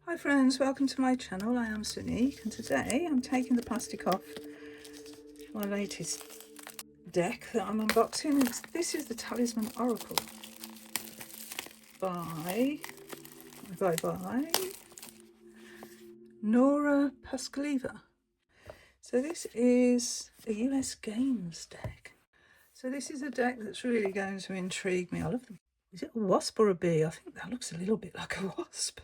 Hi friends, welcome to my channel. I am Sunique and today I'm taking the plastic off my latest deck that I'm unboxing. This is the Talisman Oracle by Nora Pascaleva. So this is a US Games deck. So this is a deck that's really going to intrigue me. I love them. Is it a wasp or a bee? I think that looks a little bit like a wasp.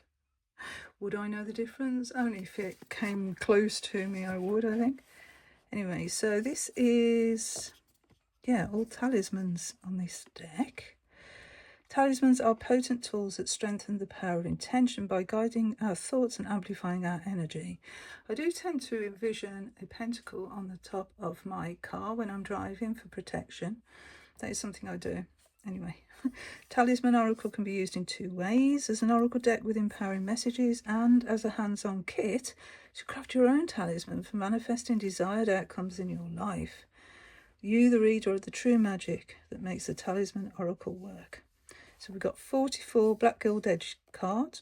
Would I know the difference? Only if it came close to me I would, I think. Anyway, so this is, all talismans on this deck. Talismans are potent tools that strengthen the power of intention by guiding our thoughts and amplifying our energy. I do tend to envision a pentacle on the top of my car when I'm driving for protection. That is something I do. Anyway, Talisman Oracle can be used in two ways: as an oracle deck with empowering messages, and as a hands-on kit to craft your own talisman for manifesting desired outcomes in your life. You, the reader, are the true magic that makes the Talisman Oracle work. So we've got 44 black gilt edge cards,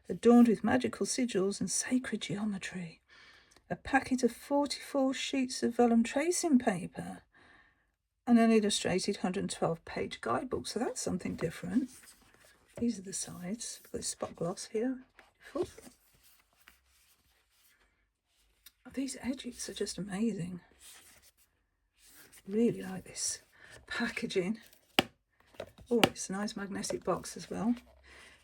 adorned with magical sigils and sacred geometry. A packet of 44 sheets of vellum tracing paper, and an illustrated 112-page guidebook. So that's something different. These are the sides. Got this spot gloss here. Beautiful. These edges are just amazing. Really like this packaging. Oh, it's a nice magnetic box as well.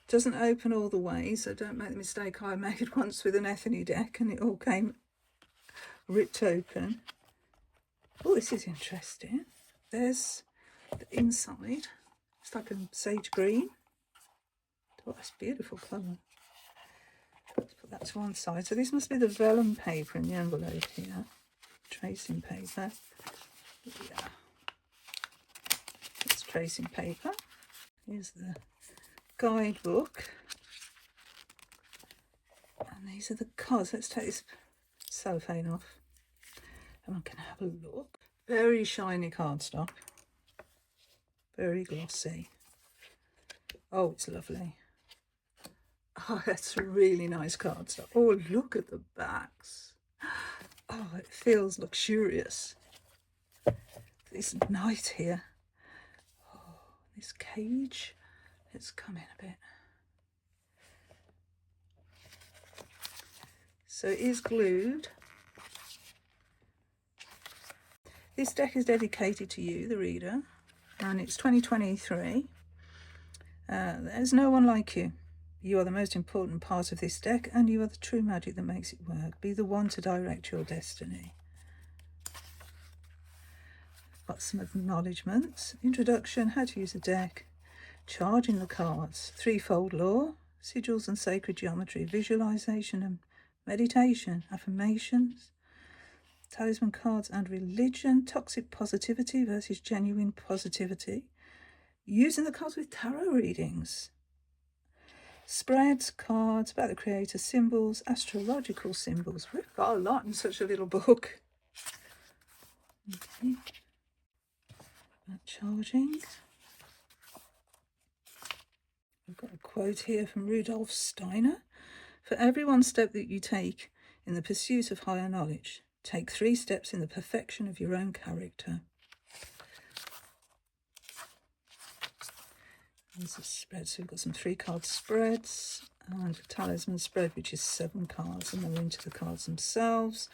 Doesn't open all the way, so don't make the mistake I made once with an Ethony deck and it all came ripped open. Oh, this is interesting. There's the inside. It's like a sage green. Oh, that's beautiful colour. Let's put that to one side. So this must be the vellum paper in the envelope here. Tracing paper. Yeah. It's tracing paper. Here's the guidebook. And these are the cards. Let's take this cellophane off and I can have a look. Very shiny cardstock. Very glossy. Oh, it's lovely. Oh, that's a really nice cardstock. Oh, look at the backs. Oh, it feels luxurious. This knight here. Oh, this cage. Let's come in a bit. So it is glued. This deck is dedicated to you, the reader, and it's 2023. There's no one like you. You are the most important part of this deck, and you are the true magic that makes it work. Be the one to direct your destiny. Got some acknowledgements. Introduction, how to use a deck, charging the cards, threefold law, sigils and sacred geometry, visualization and meditation, affirmations, talisman cards and religion, toxic positivity versus genuine positivity, using the cards with tarot readings, spreads, cards about the creator, symbols, astrological symbols. We've got a lot in such a little book. Okay. Charging. We've got a quote here from Rudolf Steiner. For every one step that you take in the pursuit of higher knowledge, take 3 steps in the perfection of your own character. There's a spread. So we've got some 3-card spreads and a talisman spread, which is 7 cards, and then we're into the cards themselves.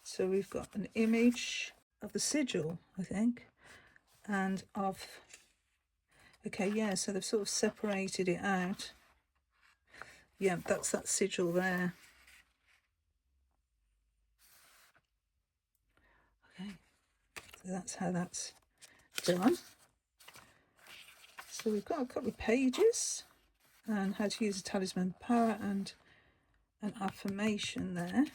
So we've got an image of the sigil, I think, and of, okay, yeah, so they've sort of separated it out. Yeah, that's that sigil there. Okay, so that's how that's done. So we've got a couple of pages and how to use a talisman power and an affirmation there.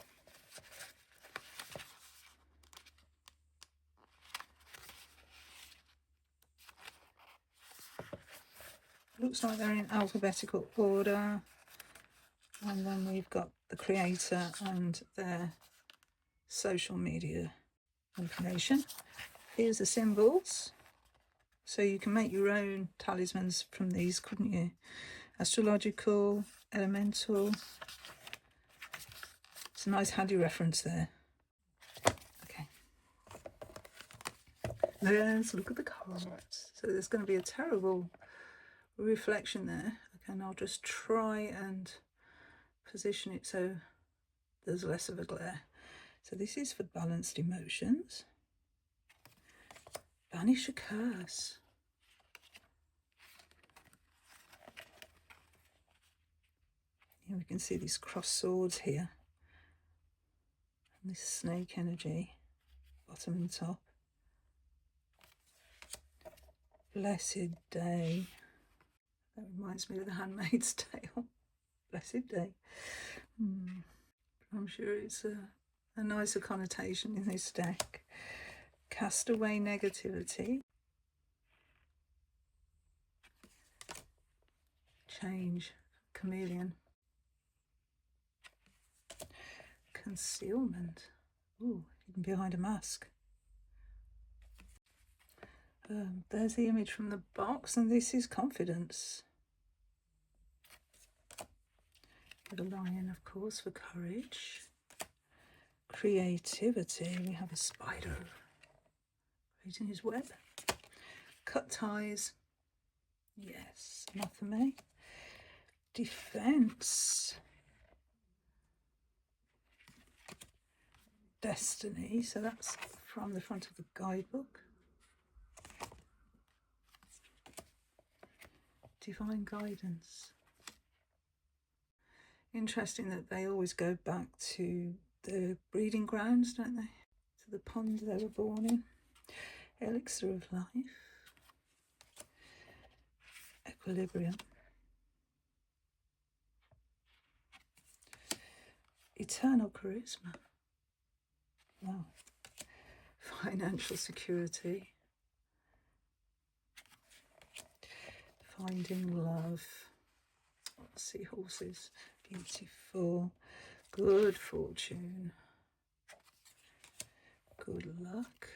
Looks like they're in alphabetical order. And then we've got the creator and their social media information. Here's the symbols. So you can make your own talismans from these, couldn't you? Astrological, elemental. It's a nice handy reference there. Okay. Let's look at the cards. So there's going to be a terrible reflection there. Okay, and I'll just try and position it so there's less of a glare. So this is for balanced emotions. Banish a curse. Here we can see these crossed swords here. And this snake energy, bottom and top. Blessed day. That reminds me of The Handmaid's Tale. Blessed day. I'm sure it's a nicer connotation in this deck. Cast away negativity. Change. Chameleon. Concealment. Ooh, hidden behind a mask. There's the image from the box, and this is confidence. The lion, of course, for courage. Creativity. We have a spider creating his web. Cut ties. Yes, anathema. Defense. Destiny. So that's from the front of the guidebook. Divine guidance. Interesting that they always go back to the breeding grounds, don't they? To the pond they were born in. Elixir of life. Equilibrium. Eternal charisma. Wow. Financial security. Finding love. Seahorses. Beautiful. Good fortune. Good luck.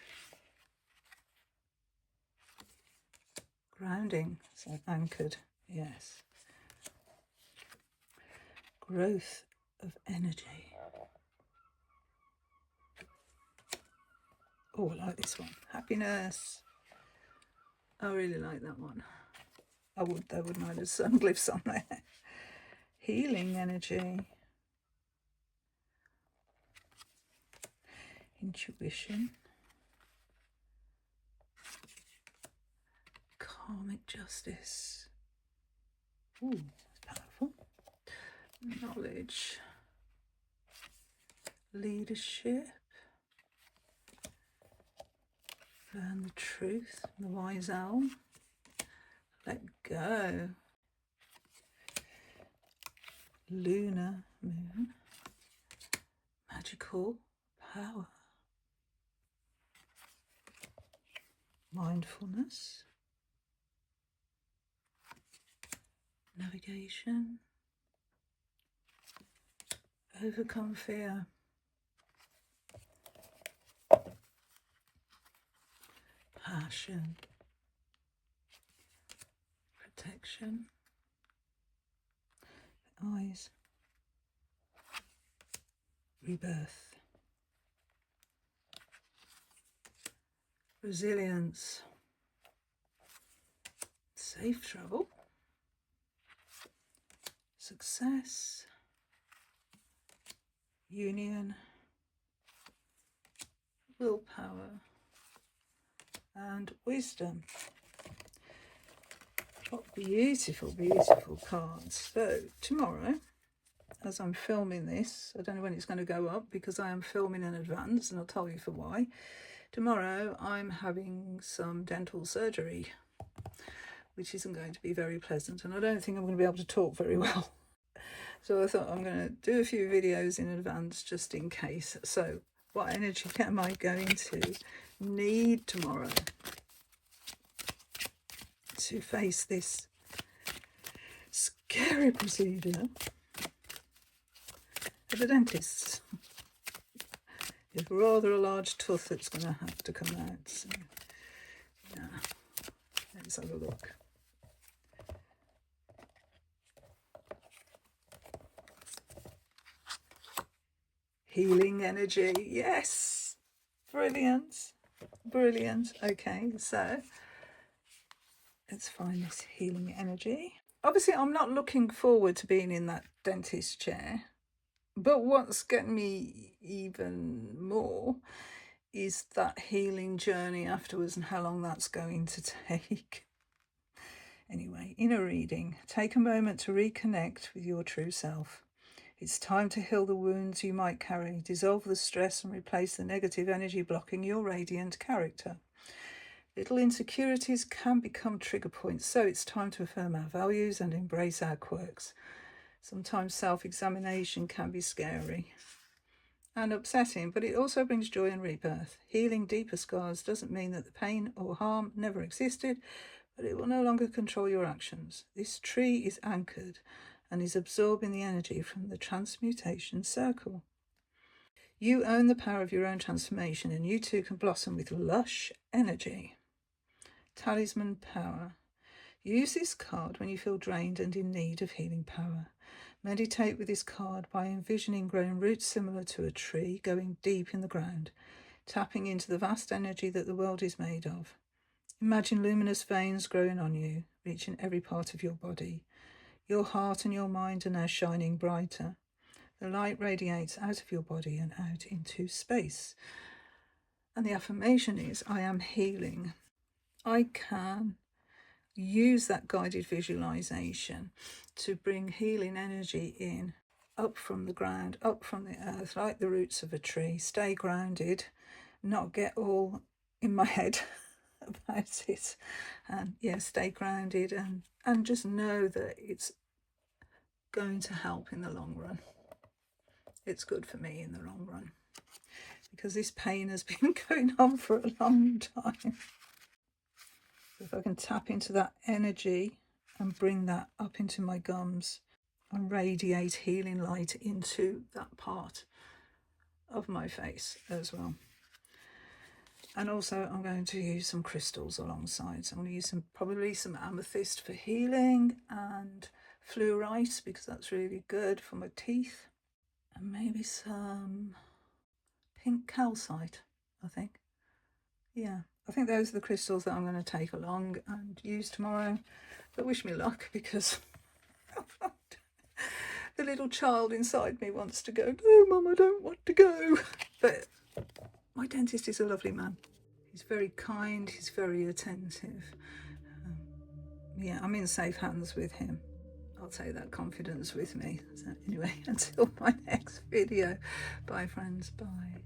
Grounding. So anchored. Yes. Growth of energy. Oh, I like this one. Happiness. I really like that one. I would, though, wouldn't I? There's some glyphs on there. Healing energy. Intuition. Karmic justice. Ooh, that's powerful. Knowledge. Leadership. Learn the truth. The wise owl. Let go. Lunar moon. Magical power. Mindfulness. Navigation. Overcome fear. Passion. Protection. Eyes. Rebirth. Resilience. Safe travel. Success. Union. Willpower. And wisdom. What beautiful, beautiful cards. So tomorrow, as I'm filming this, I don't know when it's going to go up because I am filming in advance, and I'll tell you for why. Tomorrow I'm having some dental surgery, which isn't going to be very pleasant, and I don't think I'm going to be able to talk very well. So I thought I'm going to do a few videos in advance just in case. So what energy am I going to need tomorrow to face this scary procedure at the dentist? It's rather a large tooth that's going to have to come out. So, yeah, let's have a look. healing energy. Yes, brilliant, brilliant. Okay, so let's find this healing energy. Obviously, I'm not looking forward to being in that dentist chair, but what's getting me even more is that healing journey afterwards and how long that's going to take. Anyway, inner reading. Take a moment to reconnect with your true self. It's time to heal the wounds you might carry, dissolve the stress and replace the negative energy blocking your radiant character. Little insecurities can become trigger points, so it's time to affirm our values and embrace our quirks. Sometimes self-examination can be scary and upsetting, but it also brings joy and rebirth. Healing deeper scars doesn't mean that the pain or harm never existed, but it will no longer control your actions. This tree is anchored and is absorbing the energy from the transmutation circle. You own the power of your own transformation, and you too can blossom with lush energy. Talisman power. Use this card when you feel drained and in need of healing power. Meditate with this card by envisioning growing roots similar to a tree going deep in the ground, tapping into the vast energy that the world is made of. Imagine luminous veins growing on you, reaching every part of your body. Your heart and your mind are now shining brighter. The light radiates out of your body and out into space. And the affirmation is, I am healing. I can use that guided visualization to bring healing energy in, up from the ground, up from the earth, like the roots of a tree. Stay grounded, not get all in my head about it, and stay grounded and just know that it's going to help in the long run. It's good for me in the long run, because this pain has been going on for a long time. If I can tap into that energy and bring that up into my gums and radiate healing light into that part of my face as well. And also I'm going to use some crystals alongside. So I'm going to use probably some amethyst for healing, and fluorite because that's really good for my teeth, and maybe some pink calcite, I think. Yeah, I think those are the crystals that I'm going to take along and use tomorrow. But wish me luck, because the little child inside me wants to go. No, Mum, I don't want to go. But my dentist is a lovely man. He's very kind. He's very attentive. I'm in safe hands with him. I'll take that confidence with me. So anyway, until my next video. Bye, friends. Bye.